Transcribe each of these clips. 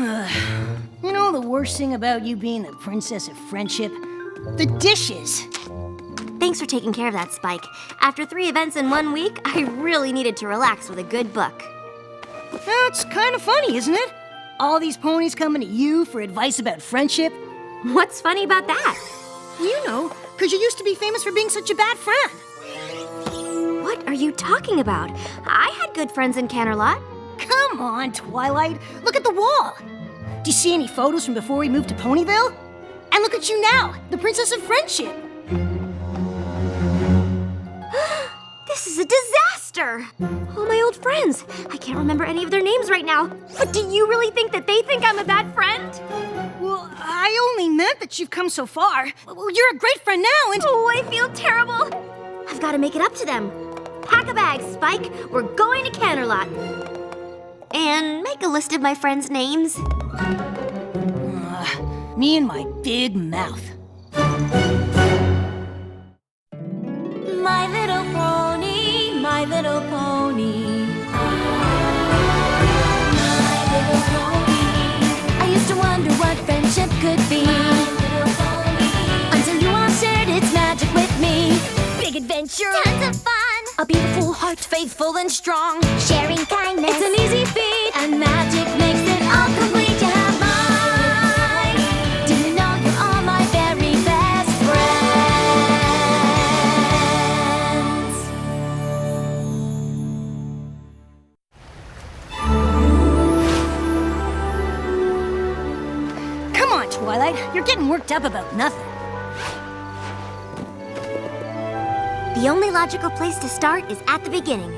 You know the worst thing about you being the princess of friendship? The dishes. Thanks for taking care of that, Spike. After 3 events in 1 week, I really needed to relax with a good book. That's kind of funny, isn't it? All these ponies coming to you for advice about friendship. What's funny about that? You know, because you used to be famous for being such a bad friend. What are you talking about? I had good friends in Canterlot. Come on, Twilight. Look at the wall. Do you see any photos from before we moved to Ponyville? And look at you now, the princess of friendship. This is a disaster! All my old friends. I can't remember any of their names right now. But do you really think that they think I'm a bad friend? Well, I only meant that you've come so far. Well, you're a great friend now, and... Oh, I feel terrible. I've got to make it up to them. Pack a bag, Spike. We're going to Canterlot. And make a list of my friends' names. Me and my big mouth. My little pony, my little pony. My little pony. I used to wonder what friendship could be. My little pony. Until you all shared its magic with me. Big adventure. Tons of fun. A beautiful heart, faithful and strong. Sharing kindness. It's an easy feat. And magic makes it all complete. You have mine. Do you know you're all my very best friends? Come on, Twilight. You're getting worked up about nothing. The only logical place to start is at the beginning.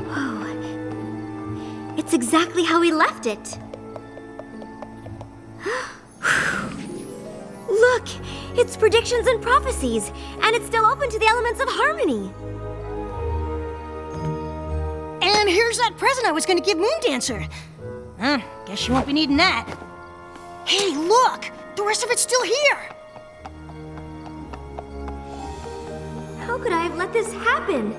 Whoa. It's exactly how we left it. Look, it's predictions and prophecies, and it's still open to the elements of harmony. And here's that present I was going to give Moondancer. Guess you won't be needing that. Hey, look! The rest of it's still here! How could I have let this happen?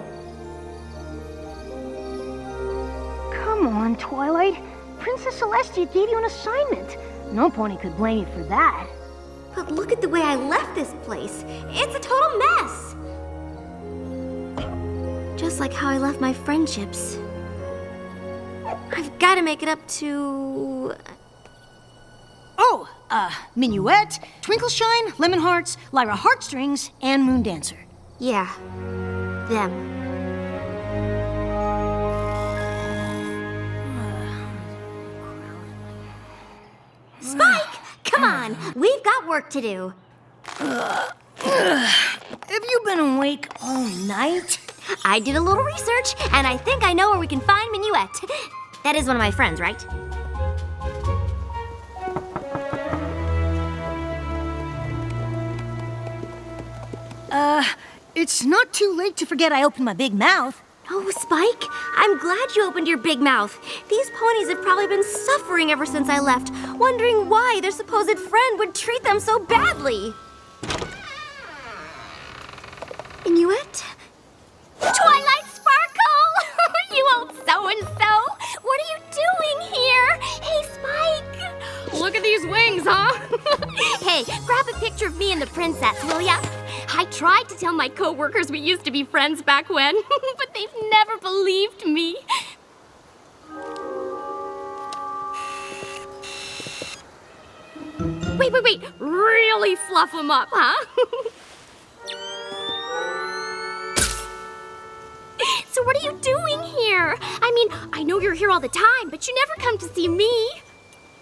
Come on, Twilight. Princess Celestia gave you an assignment. No pony could blame you for that. But look at the way I left this place. It's a total mess. Just like how I left my friendships. I've got to make it up to... Oh, Minuet, Twinkleshine, Lemon Hearts, Lyra Heartstrings, and Moondancer. Yeah, them. Spike! Come on, we've got work to do. Have you been awake all night? I did a little research, and I think I know where we can find Minuet. That is one of my friends, right? It's not too late to forget I opened my big mouth. Oh, Spike, I'm glad you opened your big mouth. These ponies have probably been suffering ever since I left, wondering why their supposed friend would treat them so badly. Minuet? Twilight Sparkle! You old so-and-so! What are you doing here? Hey, Spike! Look at these wings, huh? Hey, grab a picture of me and the princess, will ya? I tried to tell my co-workers we used to be friends back when, but they've never believed me. Wait. Really fluff them up, huh? So what are you doing here? I mean, I know you're here all the time, but you never come to see me.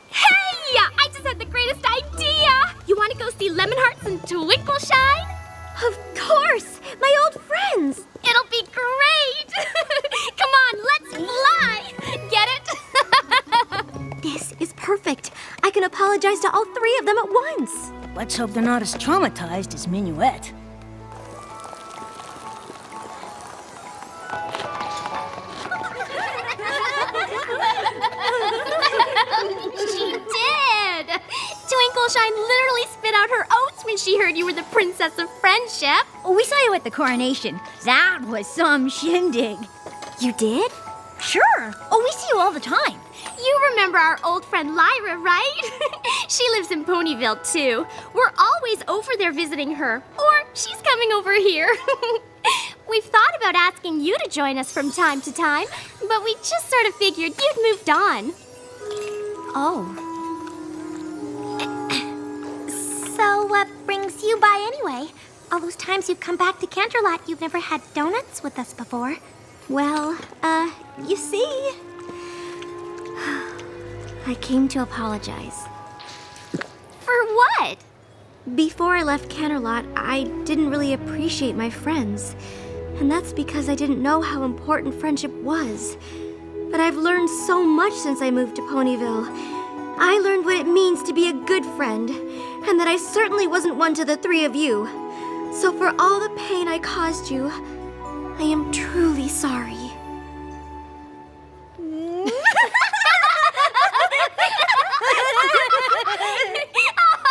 Hey! I just had the greatest idea! You want to go see Lemon Hearts and Twinkleshine? Of course! My old friends! It'll be great! Come on, let's fly! Get it? This is perfect. I can apologize to all 3 of them at once. Let's hope they're not as traumatized as Minuet. She did! Twinkleshine literally spit out her oats when she heard you were the Princess of Friendship. Oh, we saw you at the coronation. That was some shindig. You did? Sure. Oh, we see you all the time. You remember our old friend Lyra, right? She lives in Ponyville, too. We're always over there visiting her, or she's coming over here. We've thought about asking you to join us from time to time, but we just sort of figured you'd moved on. Oh. So what brings you by anyway? All those times you've come back to Canterlot, you've never had donuts with us before. Well, you see, I came to apologize. For what? Before I left Canterlot, I didn't really appreciate my friends. And that's because I didn't know how important friendship was. But I've learned so much since I moved to Ponyville. I learned what it means to be a good friend, and that I certainly wasn't one to the three of you. So for all the pain I caused you, I am truly sorry.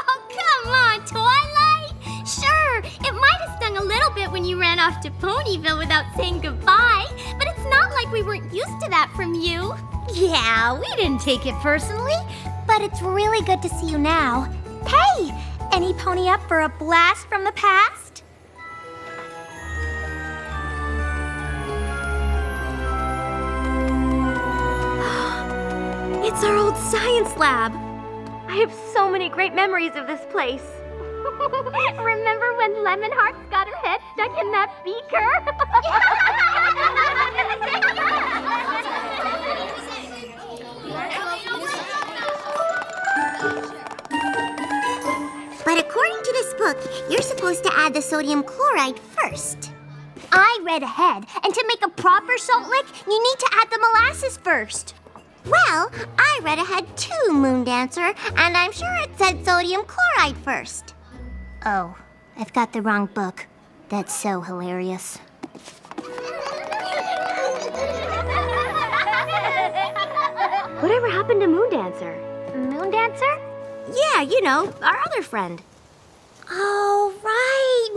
Oh, come on, Twilight! Sure, it might have stung a little bit when you ran off to Ponyville without saying goodbye, but it's not like we weren't used to that from you. Yeah, we didn't take it personally, but it's really good to see you now. Hey, any pony up for a blast from the past? It's our old science lab. I have so many great memories of this place. Remember when Lemonhearts got her head stuck in that beaker? But according to this book, you're supposed to add the sodium chloride first. I read ahead, and to make a proper salt lick, you need to add the molasses first. Well, I read ahead too, Moondancer, and I'm sure it said sodium chloride first. Oh, I've got the wrong book. That's so hilarious. Whatever happened to Moondancer? Moondancer? Yeah, you know, our other friend. Oh, right,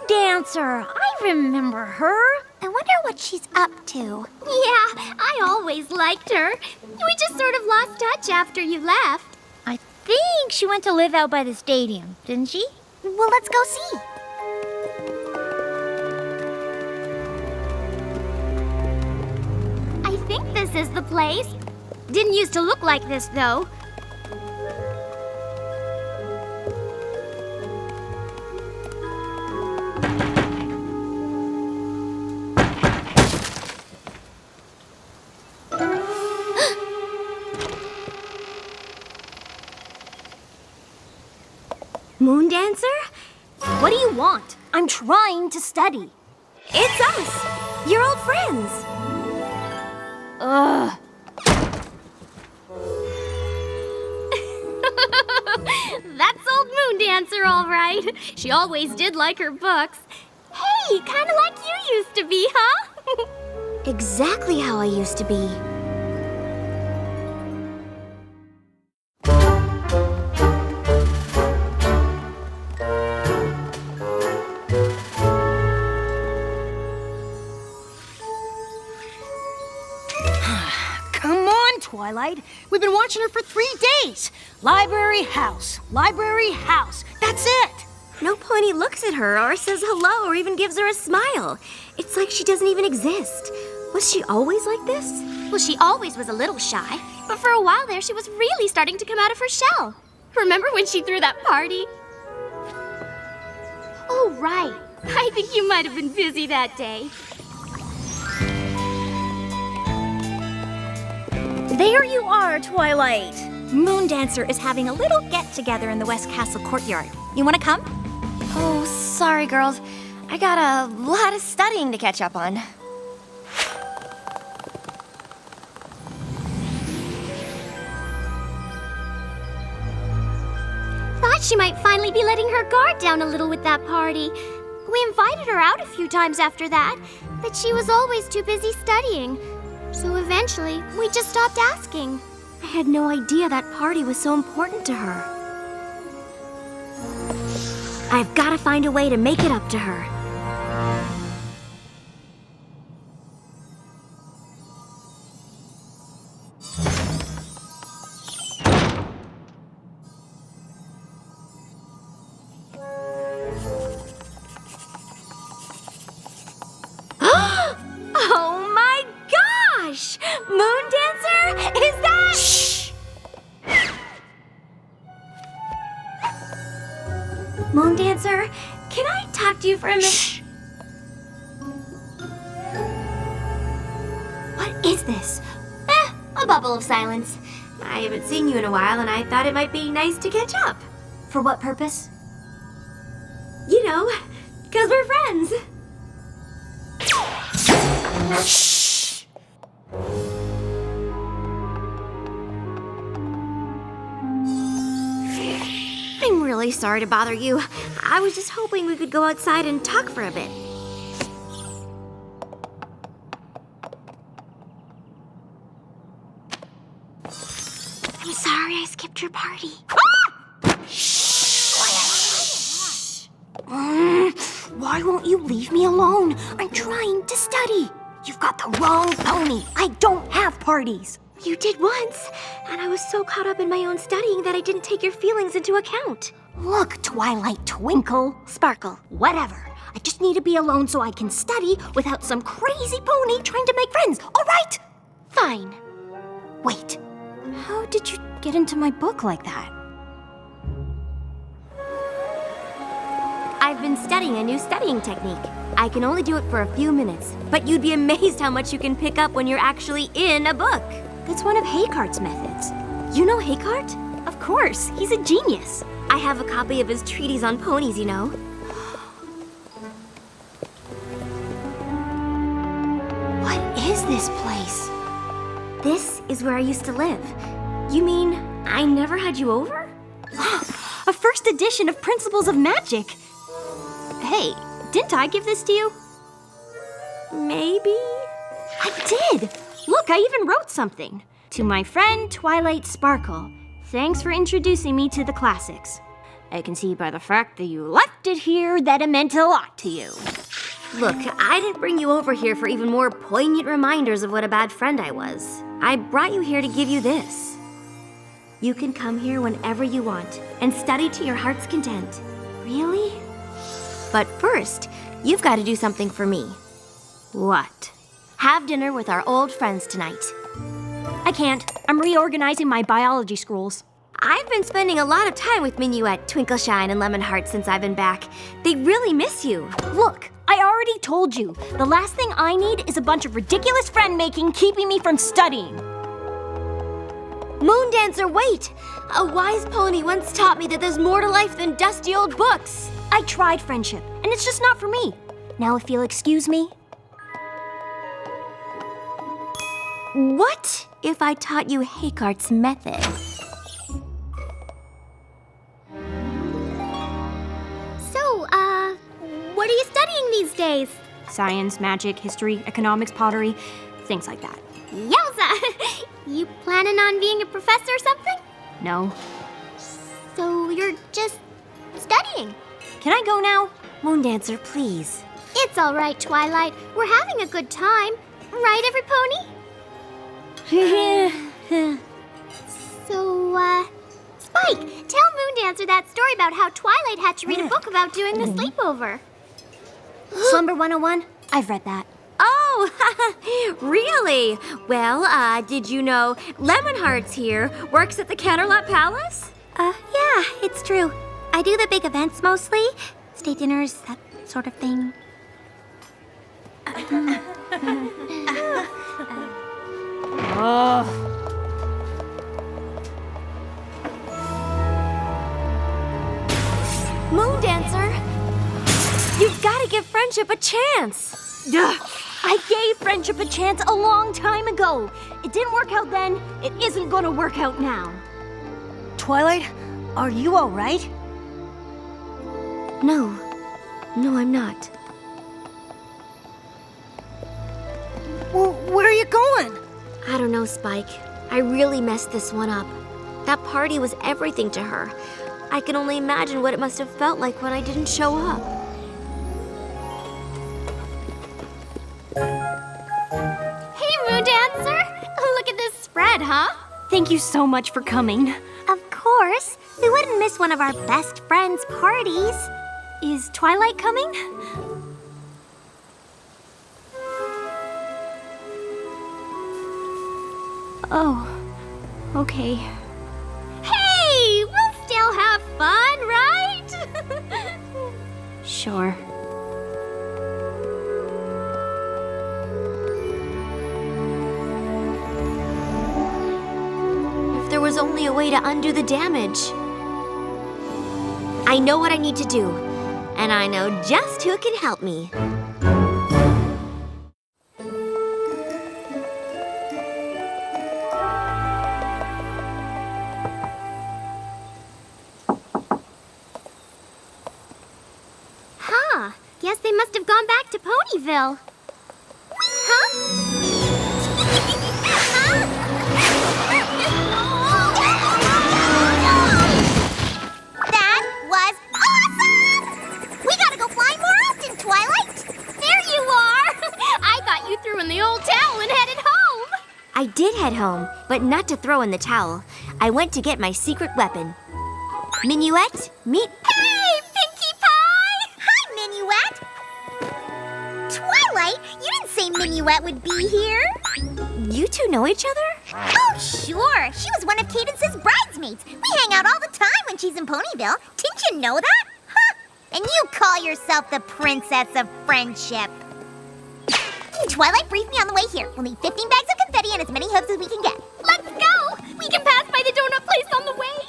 Moondancer. I remember her. I wonder what she's up to. Yeah, I always liked her. We just sort of lost touch after you left. I think she went to live out by the stadium, didn't she? Well, let's go see. I think this is the place. Didn't used to look like this, though. Moondancer? What do you want? I'm trying to study. It's us, your old friends. Ugh. That's old Moondancer, all right. She always did like her books. Hey, kind of like you used to be, huh? Exactly how I used to be. Come on, Twilight. We've been watching her for 3 days. Library house. Library house. That's it. No pony looks at her or says hello or even gives her a smile. It's like she doesn't even exist. Was she always like this? Well, she always was a little shy, but for a while there, she was really starting to come out of her shell. Remember when she threw that party? Oh, right. I think you might have been busy that day. There you are, Twilight. Moondancer is having a little get-together in the West Castle courtyard. You want to come? Oh, sorry, girls. I got a lot of studying to catch up on. Thought she might finally be letting her guard down a little with that party. We invited her out a few times after that, but she was always too busy studying. So eventually, we just stopped asking. I had no idea that party was so important to her. I've got to find a way to make it up to her. Oh my gosh! Moon Dancer? Is that... Shh! Moon Dancer, can I talk to you for a minute? Shh! What is this? A bubble of silence. I haven't seen you in a while, and I thought it might be nice to catch up. For what purpose? You know, 'cause we're friends. Shh! I'm really sorry to bother you. I was just hoping we could go outside and talk for a bit. I'm sorry I skipped your party. Why won't you leave me alone? I'm trying to study. You've got the wrong pony. I don't have parties. You did once, and I was so caught up in my own studying that I didn't take your feelings into account. Look, Twilight, Twinkle, Sparkle. whatever. I just need to be alone so I can study without some crazy pony trying to make friends, all right? Fine. Wait, how did you get into my book like that? I've been studying a new studying technique. I can only do it for a few minutes, but you'd be amazed how much you can pick up when you're actually in a book. That's one of Haycart's methods. You know Haycart? Of course, he's a genius. I have a copy of his treatise on ponies, you know. What is this place? This is where I used to live. You mean I never had you over? A first edition of Principles of Magic. Hey, didn't I give this to you? Maybe. I did! Look, I even wrote something. To my friend Twilight Sparkle, thanks for introducing me to the classics. I can see by the fact that you left it here that it meant a lot to you. Look, I didn't bring you over here for even more poignant reminders of what a bad friend I was. I brought you here to give you this. You can come here whenever you want and study to your heart's content. Really? But first, you've got to do something for me. What? Have dinner with our old friends tonight. I can't. I'm reorganizing my biology scrolls. I've been spending a lot of time with Minyu at Twinkleshine and Lemonheart since I've been back. They really miss you. Look, I already told you. The last thing I need is a bunch of ridiculous friend-making keeping me from studying. Moon Dancer, wait! A wise pony once taught me that there's more to life than dusty old books. I tried friendship, and it's just not for me. Now if you'll excuse me. What if I taught you Haycart's method? So, what are you studying these days? Science, magic, history, economics, pottery, things like that. Yowza! You planning on being a professor or something? No. So you're just studying? Can I go now? Moon Dancer, please. It's all right, Twilight. We're having a good time. Right, every pony? So, Spike, tell Moon Dancer that story about how Twilight had to read a book about doing the sleepover. Slumber 101? I've read that. Oh, really? Well, did you know Lemonheart's here works at the Canterlot Palace? Yeah, it's true. I do the big events mostly. State dinners, that sort of thing. Moon Dancer, you've got to give friendship a chance. Ugh. I gave friendship a chance a long time ago. It didn't work out then. It isn't gonna work out now. Twilight, are you all right? No, I'm not. Well, where are you going? I don't know, Spike. I really messed this one up. That party was everything to her. I can only imagine what it must have felt like when I didn't show up. Hey, Moon Dancer! Look at this spread, huh? Thank you so much for coming. Of course. We wouldn't miss one of our best friends' parties. Is Twilight coming? Oh, okay. Hey! We'll still have fun, right? Sure. If there was only a way to undo the damage. I know what I need to do, and I know just who can help me. Huh. Guess they must have gone back to Ponyville. That was awesome! We gotta go flying more often, Twilight! There you are! I thought you threw in the old towel and headed home. I did head home, but not to throw in the towel. I went to get my secret weapon. Minuet, meet... Hey, Pinkie Pie! Hi, Minuet! Twilight, you didn't say Minuet would be here. You two know each other? Oh, sure. She was one of Cadence's bridesmaids. We hang out all the time when she's in Ponyville. Didn't you know that? Huh? And you call yourself the Princess of Friendship. Twilight briefed me on the way here. We'll need 15 bags of confetti and as many hooves as we can get. Let's go! We can pass by the donut place on the way.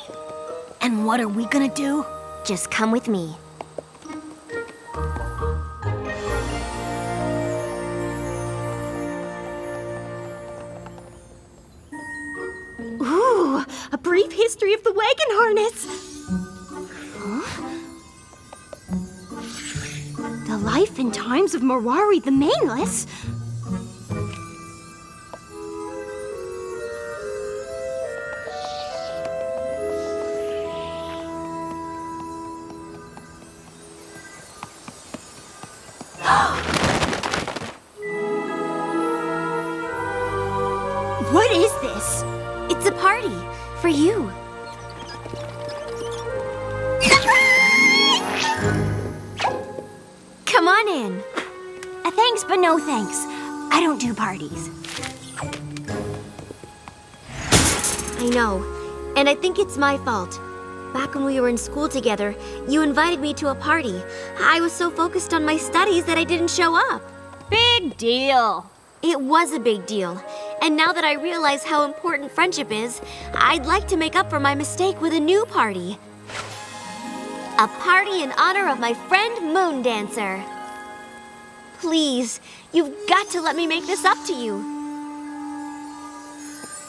And what are we gonna do? Just come with me. Ooh, a brief history of the wagon harness. The life and times of Morari the Maneless. What is this? It's a party for you. Come on in. Thanks, but no thanks. I don't do parties. I know, and I think it's my fault. Back when we were in school together, you invited me to a party. I was so focused on my studies that I didn't show up. Big deal. It was a big deal, and now that I realize how important friendship is, I'd like to make up for my mistake with a new party. A party in honor of my friend Moon Dancer. Please, you've got to let me make this up to you.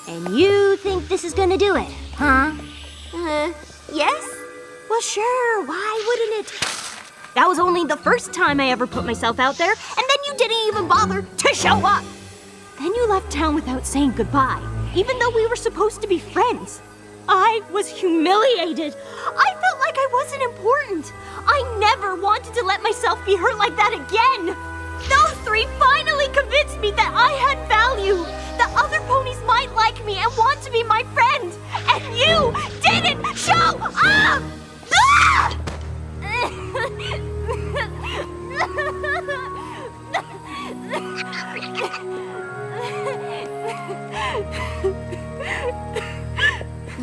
And you think this is gonna do it, huh? Yes? Well, sure, why wouldn't it? That was only the first time I ever put myself out there, and then you didn't even bother to show up. Then you left town without saying goodbye, even though we were supposed to be friends. I was humiliated. I felt like I wasn't important. I never wanted to let myself be hurt like that again. Those three finally convinced me that I had value, that other ponies might like me and want to be my friend. And you didn't show up! Ah!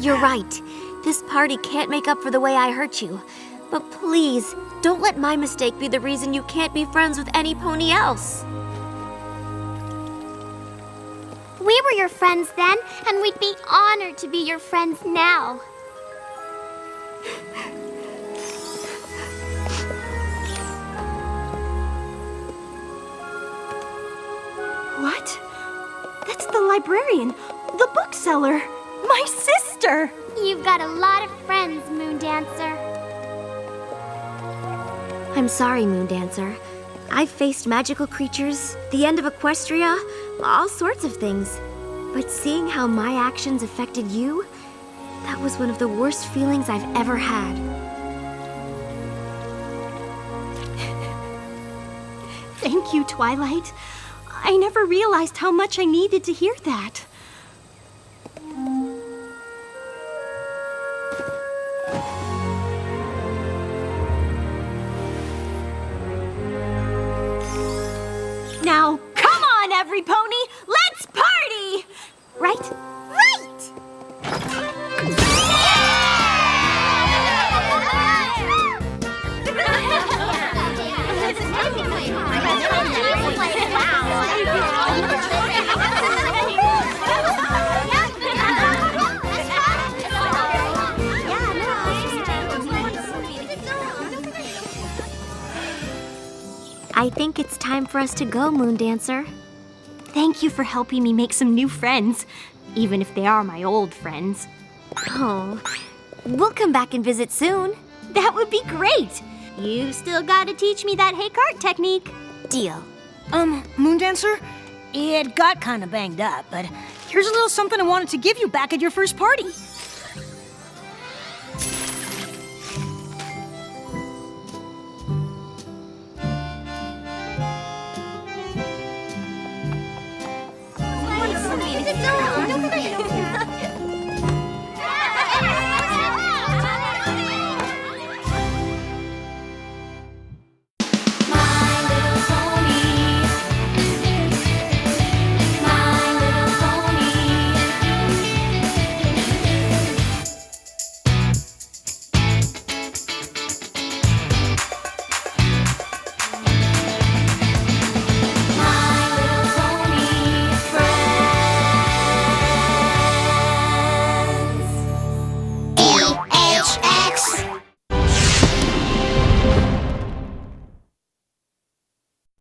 You're right. This party can't make up for the way I hurt you. But please, don't let my mistake be the reason you can't be friends with any pony else. We were your friends then, and we'd be honored to be your friends now. What? That's the librarian, the bookseller, my sister. You've got a lot of friends, Moon Dancer. I'm sorry, Moon Dancer. I've faced magical creatures, the end of Equestria, all sorts of things. But seeing how my actions affected you, That was one of the worst feelings I've ever had. Thank you, Twilight. I never realized how much I needed to hear that. Now, come on, every pony! Let's party! Right? I think it's time for us to go, Moon Dancer. Thank you for helping me make some new friends, even if they are my old friends. Oh, we'll come back and visit soon. That would be great! You still gotta teach me that hey cart technique. Deal. Moon Dancer? It got kind of banged up, but here's a little something I wanted to give you back at your first party.